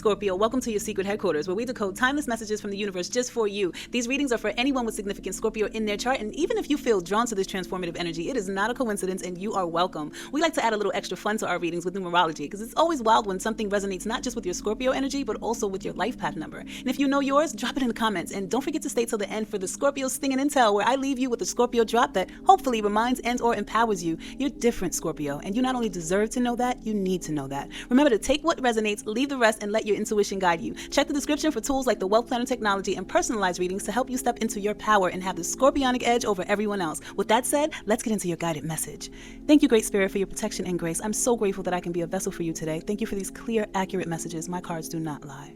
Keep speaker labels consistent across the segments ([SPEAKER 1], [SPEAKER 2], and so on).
[SPEAKER 1] Scorpio. Welcome to your secret headquarters, where we decode timeless messages from the universe just for you. These readings are for anyone with significant Scorpio in their chart, and even if you feel drawn to this transformative energy, it is not a coincidence, and you are welcome. We like to add a little extra fun to our readings with numerology, because it's always wild when something resonates not just with your Scorpio energy, but also with your life path number. And if you know yours, drop it in the comments, and don't forget to stay till the end for the Scorpio Sting and Intel, where I leave you with a Scorpio drop that hopefully reminds and or empowers you. You're different, Scorpio, and you not only deserve to know that, you need to know that. Remember to take what resonates, leave the rest, and let your intuition guide you. Check the description for tools like the Wealth Planner technology and personalized readings to help you step into your power and have the scorpionic edge over everyone else. With that said, let's get into your guided message. Thank you, Great Spirit, for your protection and grace. I'm so grateful that I can be a vessel for you today. Thank you for these clear, accurate messages. My cards do not lie.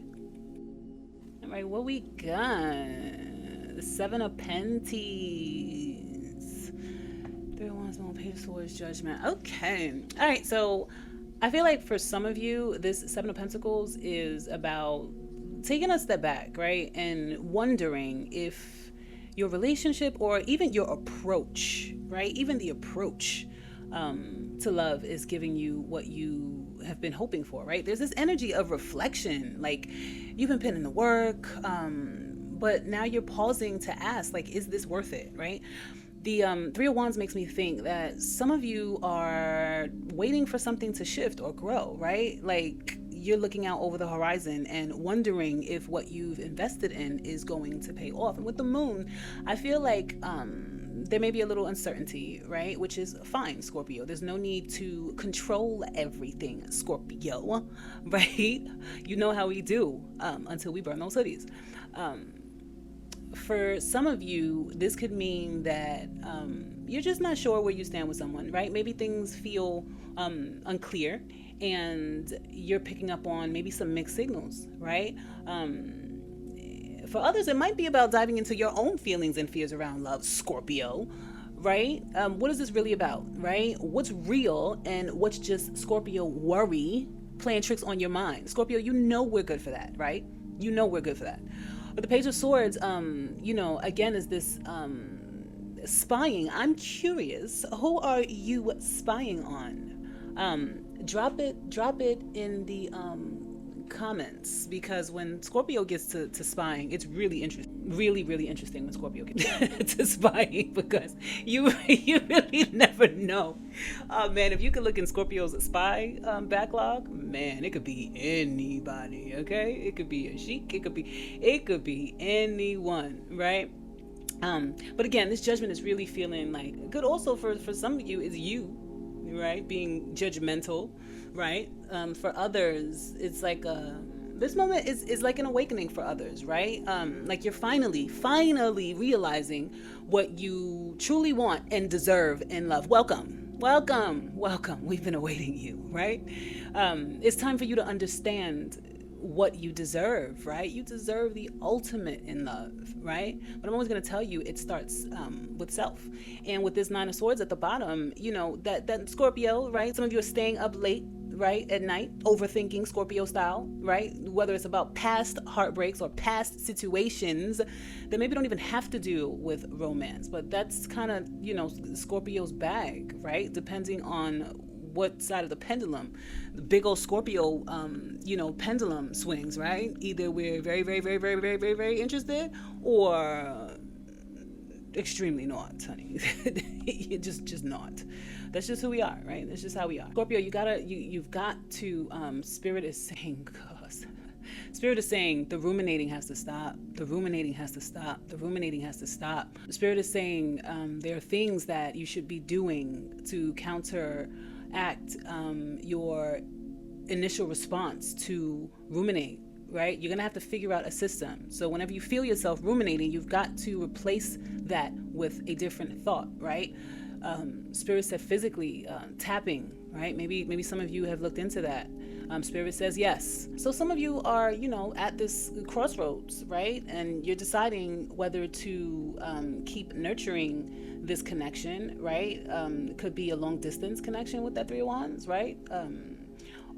[SPEAKER 1] All right, what we got? The Seven of Pentacles. 3 of Wands, Page of Swords, Judgment. Okay. All right, so I feel like for some of you, this Seven of Pentacles is about taking a step back, right? And wondering if your relationship or even your approach, right? Even the approach to love is giving you what you have been hoping for, right? There's this energy of reflection, like you've been putting in the work, but now you're pausing to ask, like, is this worth it, right? The 3 of Wands makes me think that some of you are waiting for something to shift or grow, right? Like you're looking out over the horizon and wondering if what you've invested in is going to pay off. And with the moon, I feel like there may be a little uncertainty, right? Which is fine, Scorpio. There's no need to control everything, Scorpio, right? You know how we do until we burn those hoodies. For some of you, this could mean that you're just not sure where you stand with someone, right? Maybe things feel unclear and you're picking up on maybe some mixed signals, right? For others, it might be about diving into your own feelings and fears around love, Scorpio, right? What is this really about, right? What's real and what's just Scorpio worry playing tricks on your mind? Scorpio, you know we're good for that, right? You know we're good for that. But the Page of Swords, again, is this spying. I'm curious, who are you spying on? Drop it in the comments, because when Scorpio gets to spying, it's really interesting. Really interesting when Scorpio gets to spying, because you really never know. Man, if you could look in Scorpio's spy backlog, man, it could be anybody, okay? It could be a sheik, it could be anyone, right? But again, this judgment is really feeling like good. Also for some of you is you, right? Being judgmental, right? For others, it's like this moment is like an awakening for others, right? Like you're finally realizing what you truly want and deserve in love. Welcome. We've been awaiting you, right? It's time for you to understand what you deserve, right? You deserve the ultimate in love, right? But I'm always going to tell you, it starts with self. And with this 9 of Swords at the bottom, you know, that Scorpio, right? Some of you are staying up late, right, at night, overthinking, Scorpio style, right? Whether it's about past heartbreaks or past situations that maybe don't even have to do with romance, but that's kind of, you know, Scorpio's bag, right? Depending on what side of the pendulum, the big old Scorpio, pendulum swings, right? Either we're very interested, or extremely not, honey. just not. That's just who we are, right? That's just how we are. Scorpio, you've got to. Spirit is saying, Spirit is saying the ruminating has to stop. The ruminating has to stop. The ruminating has to stop. Spirit is saying there are things that you should be doing to counteract your initial response to ruminate, right? You're going to have to figure out a system. So whenever you feel yourself ruminating, you've got to replace that with a different thought, right? Spirit said physically tapping, right? Maybe some of you have looked into that. Spirit says yes. So some of you are, at this crossroads, right? And you're deciding whether to keep nurturing this connection, right? It could be a long distance connection with that 3 of Wands, right?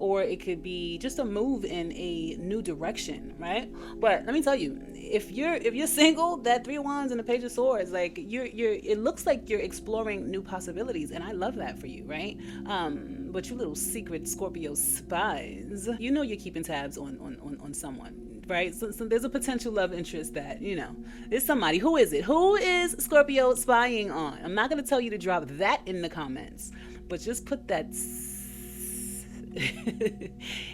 [SPEAKER 1] or it could be just a move in a new direction, right? But let me tell you, if you're single, that Three of Wands and the Page of Swords, like it looks like you're exploring new possibilities, and I love that for you, right? But you little secret Scorpio spies, you know you're keeping tabs on someone, right? So there's a potential love interest that, you know, there's somebody. Who is it? Who is Scorpio spying on? I'm not going to tell you to drop that in the comments, but just put that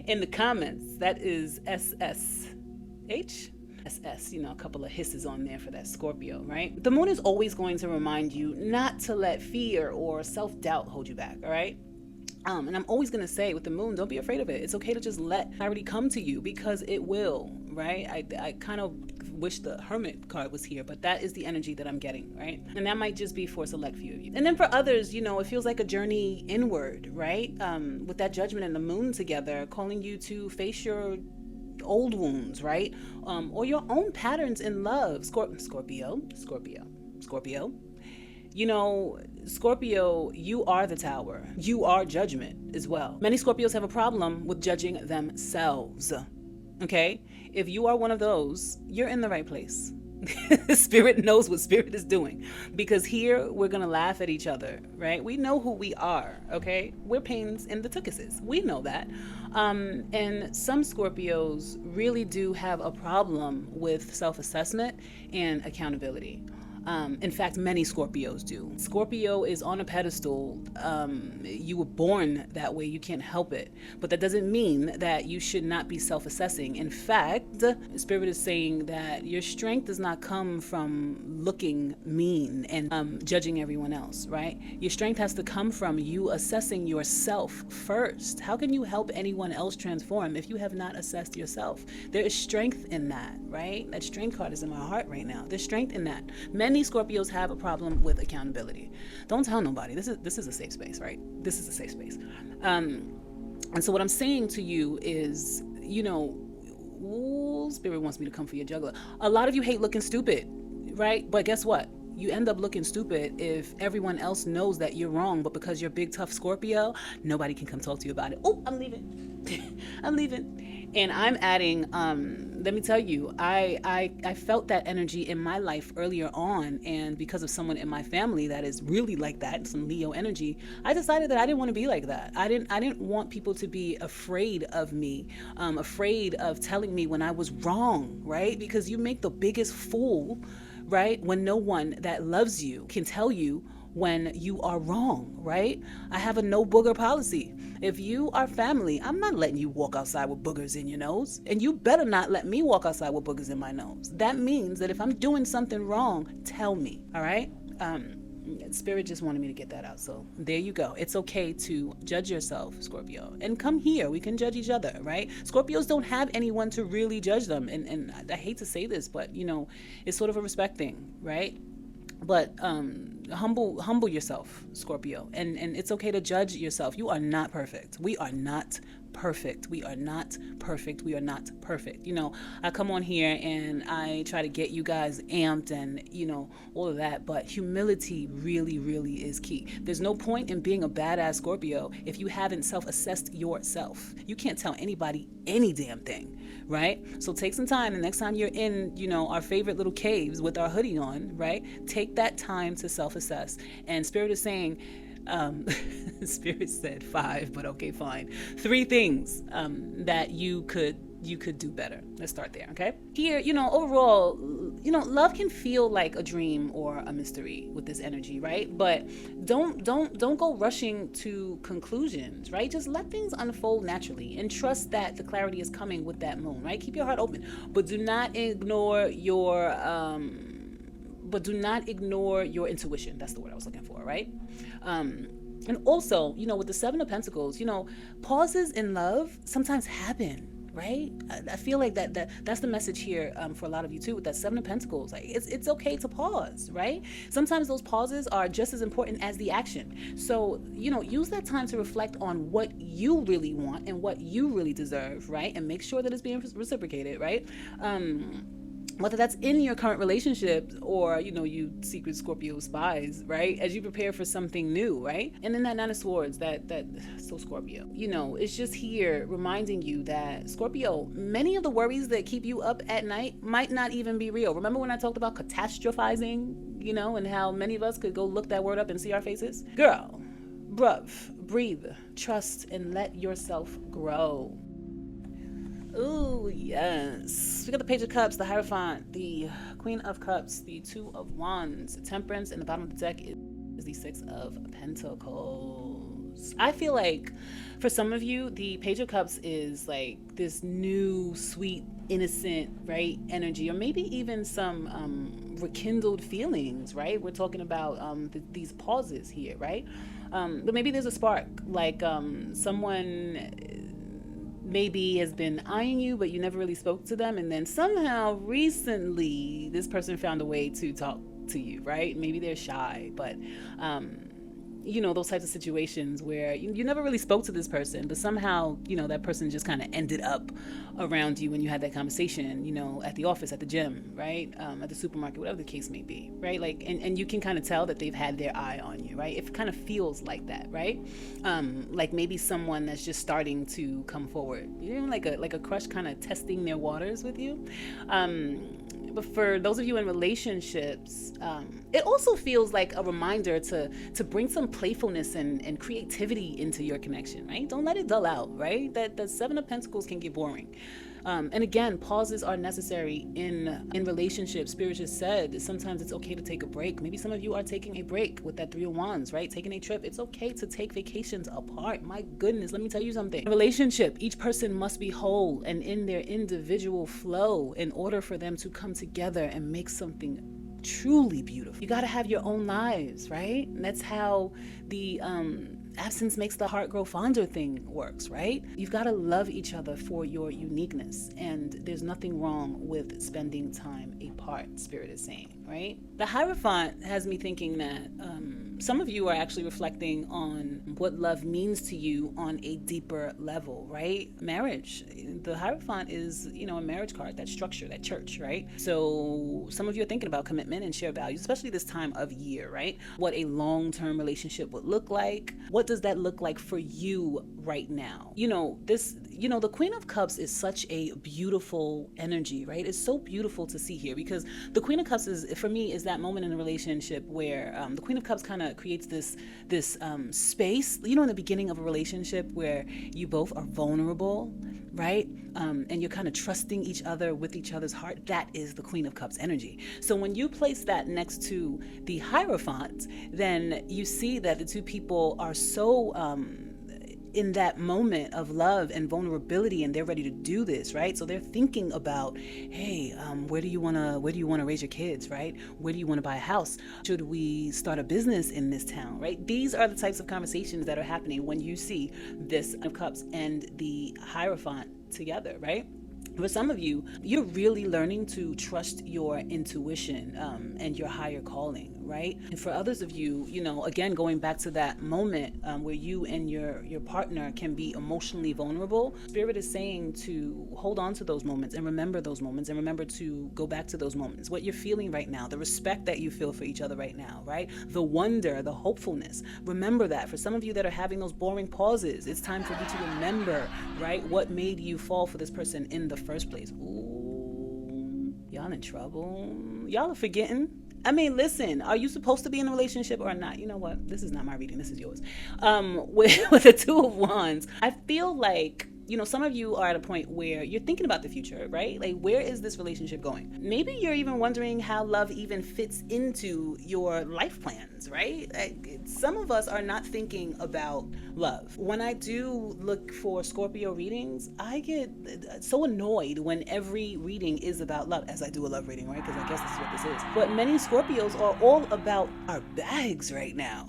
[SPEAKER 1] in the comments. That is SSH. SS, you know, a couple of hisses on there for that Scorpio, right? The moon is always going to remind you not to let fear or self-doubt hold you back, all right? And I'm always going to say with the moon, don't be afraid of it. It's okay to just let clarity come to you, because it will, right? I kind of wish the Hermit card was here, but that is the energy that I'm getting, right? And that might just be for a select few of you. And then for others, you know, it feels like a journey inward, right? With that Judgment and the moon together, calling you to face your old wounds, right? Or your own patterns in love. Scorpio. You know, Scorpio, you are the Tower. You are Judgment as well. Many Scorpios have a problem with judging themselves. Okay? If you are one of those, you're in the right place. Spirit knows what Spirit is doing, because here we're gonna laugh at each other, right? We know who we are, okay? We're pains in the tuchuses. We know that. And some Scorpios really do have a problem with self-assessment and accountability. In fact, many Scorpios do. Scorpio is on a pedestal. You were born that way. You can't help it. But that doesn't mean that you should not be self-assessing. In fact, Spirit is saying that your strength does not come from looking mean and judging everyone else, right? Your strength has to come from you assessing yourself first. How can you help anyone else transform if you have not assessed yourself? There is strength in that, right? That strength card is in my heart right now. There's strength in that. Many Scorpios have a problem with accountability. Don't tell nobody. This is a safe space, right? This is a safe space. And so what I'm saying to you is, you know, ooh, Spirit wants me to come for your juggler. A lot of you hate looking stupid, right? But guess what? You end up looking stupid if everyone else knows that you're wrong, but because you're big, tough Scorpio, nobody can come talk to you about it. Oh, I'm leaving. I'm leaving. And I'm adding, let me tell you, I felt that energy in my life earlier on, and because of someone in my family that is really like that, some Leo energy, I decided that I didn't want to be like that. I didn't want people to be afraid of me, afraid of telling me when I was wrong, right? Because you make the biggest fool, right? When no one that loves you can tell you when you are wrong, right? I have a no booger policy. If you are family, I'm not letting you walk outside with boogers in your nose, and you better not let me walk outside with boogers in my nose. That means that if I'm doing something wrong, tell me, all right? Spirit just wanted me to get that out, so there you go. It's okay to judge yourself, Scorpio, and come here. We can judge each other, right? Scorpios don't have anyone to really judge them, and I hate to say this, but you know, it's sort of a respect thing, right? But humble yourself, Scorpio, and it's okay to judge yourself. You are not perfect. We are not perfect. We are not perfect. We are not perfect. You know, I come on here and I try to get you guys amped and, you know, all of that, but humility really, really is key. There's no point in being a badass Scorpio if you haven't self-assessed yourself. You can't tell anybody any damn thing, right? So take some time. The next time you're in, you know, our favorite little caves with our hoodie on, right? Take that time to self-assess. And Spirit is saying, Spirit said 5, but okay, fine. 3 things that you could do better. Let's start there, okay? Here, you know, overall, you know, love can feel like a dream or a mystery with this energy, right? But don't go rushing to conclusions, right? Just let things unfold naturally and trust that the clarity is coming with that moon, right? Keep your heart open, but do not ignore your intuition. That's the word I was looking for, right? And also, you know, with the Seven of Pentacles, you know, pauses in love sometimes happen, right? I feel like that's the message here for a lot of you too, with that Seven of Pentacles. Like it's okay to pause, right? Sometimes those pauses are just as important as the action. So, you know, use that time to reflect on what you really want and what you really deserve, right? And make sure that it's being reciprocated, right? whether that's in your current relationship or, you secret Scorpio spies, right? As you prepare for something new, right? And then that Nine of Swords, that so Scorpio, it's just here reminding you that, Scorpio, many of the worries that keep you up at night might not even be real. Remember when I talked about catastrophizing, and how many of us could go look that word up and see our faces? Girl, bruv, breathe, trust, and let yourself grow. Oh, yes. We got the Page of Cups, the Hierophant, the Queen of Cups, the Two of Wands, Temperance, and the bottom of the deck is the Six of Pentacles. I feel like for some of you, the Page of Cups is like this new, sweet, innocent, right, energy, or maybe even some rekindled feelings, right? We're talking about these pauses here, right? But maybe there's a spark, like someone maybe has been eyeing you, but you never really spoke to them, and then somehow recently this person found a way to talk to you, right? Maybe they're shy, but those types of situations where you never really spoke to this person, but somehow that person just kind of ended up around you when you had that conversation, at the office, at the gym, right, at the supermarket, whatever the case may be, right? Like, and you can kind of tell that they've had their eye on you, right? It kind of feels like that, right? Like maybe someone that's just starting to come forward, like a crush kind of testing their waters with you. But for those of you in relationships, it also feels like a reminder to bring some playfulness and creativity into your connection, right? Don't let it dull out, right? That the Seven of Pentacles can get boring. And again, pauses are necessary in relationships. Spirit just said sometimes it's okay to take a break. Maybe some of you are taking a break with that Three of Wands, right? Taking a trip. It's okay to take vacations apart. My goodness, let me tell you something. In a relationship, each person must be whole and in their individual flow in order for them to come together and make something truly beautiful. You got to have your own lives, right? And that's how the absence makes the heart grow fonder thing works, right? You've got to love each other for your uniqueness, and there's nothing wrong with spending time apart, Spirit is saying, right? The Hierophant has me thinking that some of you are actually reflecting on what love means to you on a deeper level, right? Marriage. The Hierophant is, a marriage card, that structure, that church, right? So some of you are thinking about commitment and shared values, especially this time of year, right? What a long-term relationship would look like. What does that look like for you right now? The Queen of Cups is such a beautiful energy, right? It's so beautiful to see here, because the Queen of Cups for me is that moment in a relationship where the Queen of Cups kind of creates this space, in the beginning of a relationship where you both are vulnerable, right? And you're kind of trusting each other with each other's heart. That is the Queen of Cups energy. So when you place that next to the Hierophant, then you see that the two people are so in that moment of love and vulnerability, and they're ready to do this, right? So they're thinking about, hey, where do you want to raise your kids, right? Where do you want to buy a house? Should we start a business in this town, right? These are the types of conversations that are happening when you see this of Cups and the Hierophant together, right? For some of you, you're really learning to trust your intuition and your higher calling, right? And for others of you, again, going back to that moment where you and your partner can be emotionally vulnerable, Spirit is saying to hold on to those moments and remember those moments, and remember to go back to those moments. What you're feeling right now, the respect that you feel for each other right now, right? The wonder, the hopefulness. Remember that. For some of you that are having those boring pauses, it's time for you to remember, right, what made you fall for this person in the first place. Ooh, y'all in trouble. Y'all are forgetting. I mean, listen, are you supposed to be in a relationship or not? You know what? This is not my reading. This is yours. With the Two of Wands, I feel like, some of you are at a point where you're thinking about the future, right? Like, where is this relationship going? Maybe you're even wondering how love even fits into your life plans, right? Like, some of us are not thinking about love. When I do look for Scorpio readings, I get so annoyed when every reading is about love, as I do a love reading, right? Because I guess this is what this is. But many Scorpios are all about our bags right now,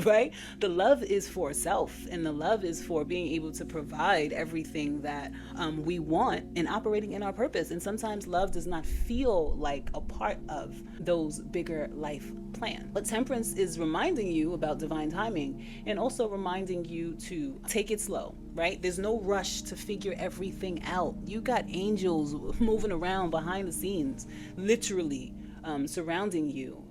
[SPEAKER 1] right? The love is for self, and the love is for being able to provide every everything that we want and operating in our purpose. And sometimes love does not feel like a part of those bigger life plans. But Temperance is reminding you about divine timing and also reminding you to take it slow, right? There's no rush to figure everything out. You got angels moving around behind the scenes, literally surrounding you,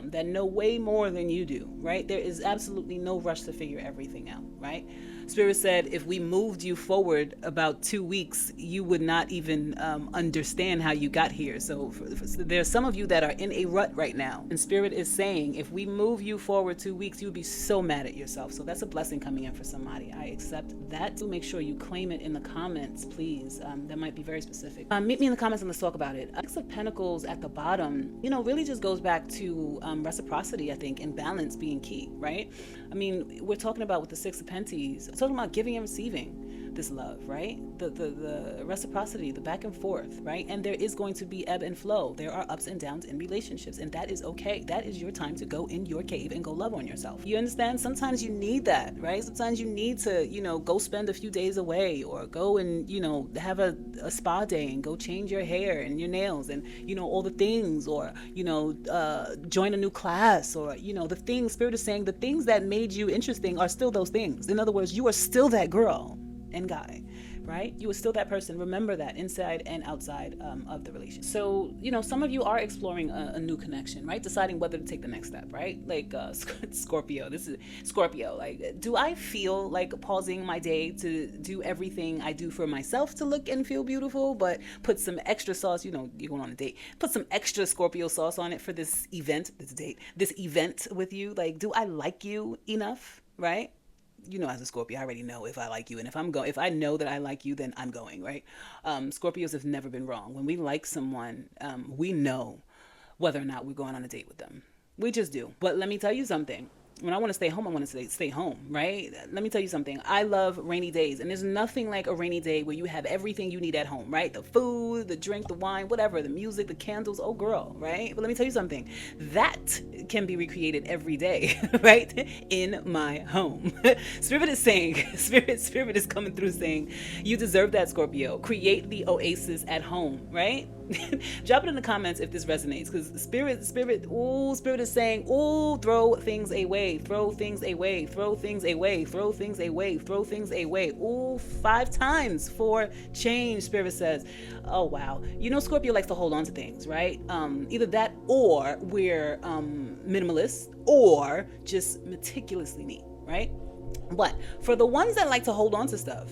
[SPEAKER 1] that know way more than you do, right? There is absolutely no rush to figure everything out, right? Spirit said if we moved you forward about 2 weeks, you would not even understand how you got here. So there's some of you that are in a rut right now. And Spirit is saying if we move you forward 2 weeks, you would be so mad at yourself. So that's a blessing coming in for somebody. I accept that. So make sure you claim it in the comments, please. That might be very specific. Meet me in the comments and let's talk about it. Six of Pentacles at the bottom, really just goes back to reciprocity, I think, and balance being key, right? I mean, we're talking about with the Six of Pentacles, talking about giving and receiving this love, right? The reciprocity, the back and forth, right? And there is going to be ebb and flow. There are ups and downs in relationships, and that is okay. That is your time to go in your cave and go love on yourself. You understand? Sometimes you need that, right? Sometimes you need to, go spend a few days away, or go and, have a spa day and go change your hair and your nails and, all the things, or, join a new class, or, the things. Spirit is saying the things that made you interesting are still those things. In other words, you are still that girl and guy, right? You are still that person. Remember that, inside and outside of the relationship. So, some of you are exploring a new connection, right? Deciding whether to take the next step, right? Like Scorpio. This is Scorpio. Like, do I feel like pausing my day to do everything I do for myself to look and feel beautiful, but put some extra sauce, you're going on a date, put some extra Scorpio sauce on it for this event, this event with you? Like, do I like you enough, right? As a Scorpio, I already know if I like you. And if I know that I like you, then I'm going, right? Scorpios have never been wrong. When we like someone, we know whether or not we're going on a date with them. We just do. But let me tell you something. When I want to stay home, I want to stay home, right? Let me tell you something. I love rainy days, and there's nothing like a rainy day where you have everything you need at home, right? The food, the drink, the wine, whatever, the music, the candles, oh girl, right? But let me tell you something. That can be recreated every day, right? In my home. Spirit is saying, Spirit is coming through saying, you deserve that, Scorpio. Create the oasis at home, right? Drop it in the comments if this resonates, because Spirit is saying, throw things away, throw things away, throw things away, throw things away, throw things away. 5 times for change, Spirit says. Oh wow. Scorpio likes to hold on to things, right? Either that, or we're minimalist, or just meticulously neat, right? But for the ones that like to hold on to stuff,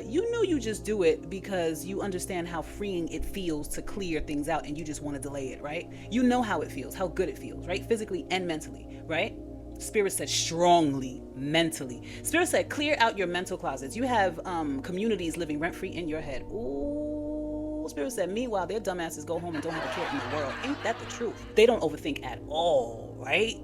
[SPEAKER 1] you just do it because you understand how freeing it feels to clear things out, and you just want to delay it, right? You know how it feels, how good it feels, right? Physically and mentally, right? Spirit said strongly mentally. Spirit said clear out your mental closets. You have communities living rent-free in your head. Ooh, Spirit said, meanwhile, their dumbasses go home and don't have a care in the world. Ain't that the truth? They don't overthink at all, right?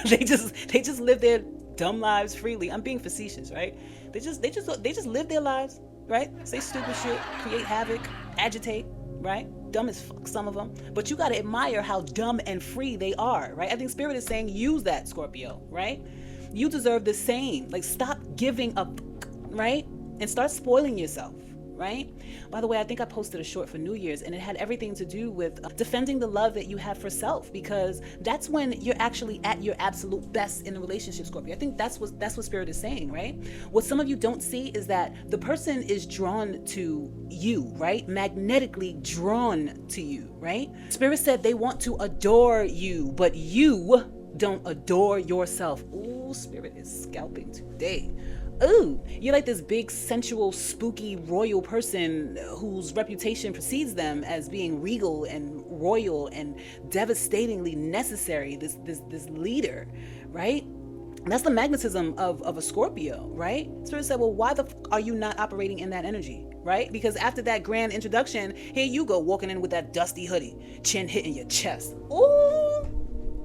[SPEAKER 1] they just live their dumb lives freely. I'm being facetious, right? They just live their lives, right? Say stupid shit, create havoc, agitate, right? Dumb as fuck, some of them. But you got to admire how dumb and free they are, right? I think Spirit is saying use that, Scorpio, right? You deserve the same. Like, stop giving up, right? And start spoiling yourself, right? By the way, I think I posted a short for New Year's, and it had everything to do with defending the love that you have for self, because that's when you're actually at your absolute best in a relationship, Scorpio. I think that's what Spirit is saying, right? What some of you don't see is that the person is drawn to you, right? Magnetically drawn to you, right? Spirit said they want to adore you, but you don't adore yourself. Ooh, Spirit is scalping today. Ooh, you're like this big, sensual, spooky, royal person whose reputation precedes them as being regal and royal and devastatingly necessary. This leader, right? That's the magnetism of a Scorpio, right? Spirit said, well, why the are you not operating in that energy, right? Because after that grand introduction, here you go walking in with that dusty hoodie, chin hitting your chest. Ooh.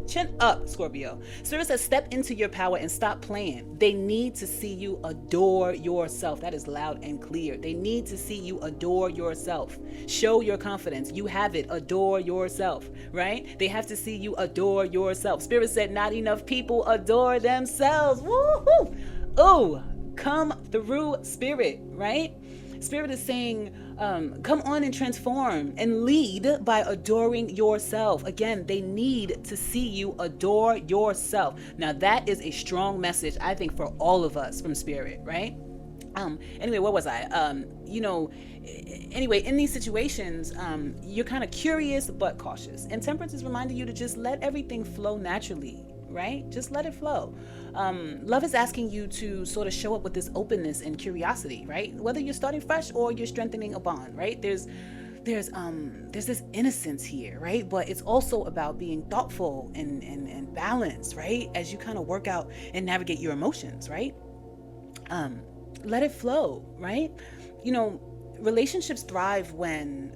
[SPEAKER 1] Chin up, Scorpio. Spirit says step into your power and stop playing. They need to see you adore yourself. That is loud and clear. They need to see you adore yourself. Show your confidence. You have it. Adore yourself, right? They have to see you adore yourself. Spirit said not enough people adore themselves. Woo-hoo! Oh, come through, Spirit, right? Spirit is saying, come on and transform and lead by adoring yourself. Again, they need to see you adore yourself. Now, that is a strong message, I think, for all of us from Spirit, right? Anyway, what was I? Anyway, in these situations, you're kind of curious but cautious. And Temperance is reminding you to just let everything flow naturally, right? Just let it flow. Love is asking you to sort of show up with this openness and curiosity, right? Whether you're starting fresh or you're strengthening a bond, right? There's this innocence here, right? But it's also about being thoughtful and balanced, right? As you kind of work out and navigate your emotions, right? Let it flow, right? Relationships thrive when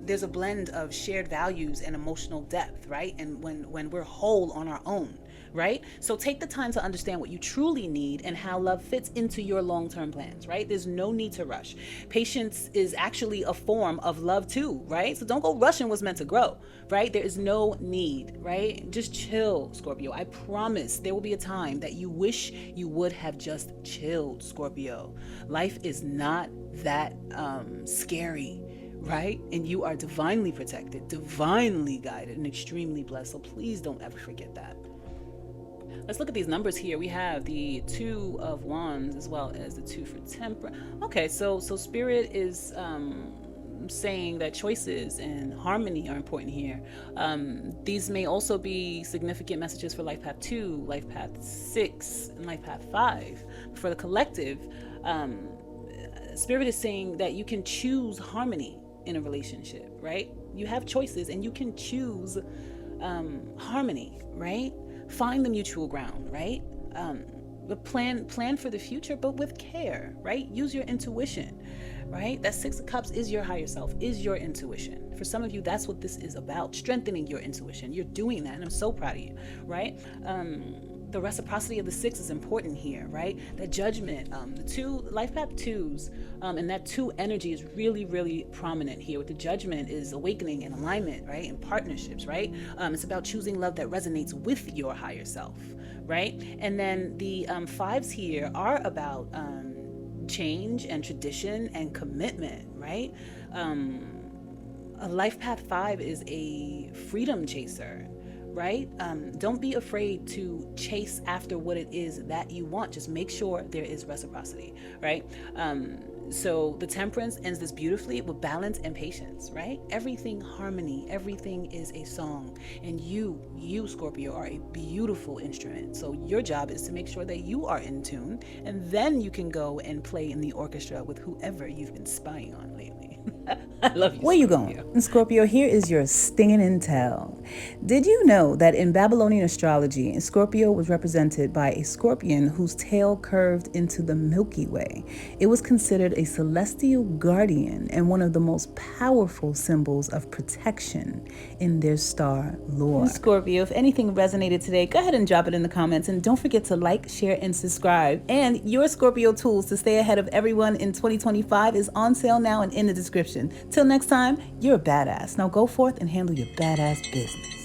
[SPEAKER 1] there's a blend of shared values and emotional depth, right? And when we're whole on our own, right? So take the time to understand what you truly need and how love fits into your long-term plans, right? There's no need to rush. Patience is actually a form of love too, right? So don't go rushing what's meant to grow, right? There is no need, right? Just chill, Scorpio. I promise there will be a time that you wish you would have just chilled, Scorpio. Life is not that scary, right? And you are divinely protected, divinely guided, and extremely blessed. So please don't ever forget that. Let's look at these numbers here. We have the 2 of Wands as well as the 2 for Temperance. Okay, so Spirit is saying that choices and harmony are important here. These may also be significant messages for Life Path 2, Life Path 6, and Life Path 5. For the collective, Spirit is saying that you can choose harmony in a relationship, right? You have choices and you can choose harmony, right? Find the mutual ground, right? But plan for the future, but with care, right? Use your intuition, right? That 6 of Cups is your higher self, is your intuition. For some of you, that's what this is about, strengthening your intuition. You're doing that, and I'm so proud of you, right? The reciprocity of the 6 is important here, right? That Judgment, the 2 Life Path 2s, and that 2 energy is really, really prominent here. With the Judgment is awakening and alignment, right? And partnerships, right? It's about choosing love that resonates with your higher self, right? And then the 5s here are about change and tradition and commitment, right? A Life Path 5 is a freedom chaser, right? Don't be afraid to chase after what it is that you want. Just make sure there is reciprocity, right? So the Temperance ends this beautifully with balance and patience, right? Everything harmony, everything is a song. And you Scorpio, are a beautiful instrument. So your job is to make sure that you are in tune, and then you can go and play in the orchestra with whoever you've been spying on lately. I love you.
[SPEAKER 2] Where you going? Scorpio, here is your stinging intel. Did you know that in Babylonian astrology, Scorpio was represented by a scorpion whose tail curved into the Milky Way? It was considered a celestial guardian and one of the most powerful symbols of protection in their star lore. Scorpio, if anything resonated today, go ahead and drop it in the comments, and don't forget to like, share, and subscribe. And your Scorpio tools to stay ahead of everyone in 2025 is on sale now and in the description. Till next time, you're a badass. Now go forth and handle your badass business.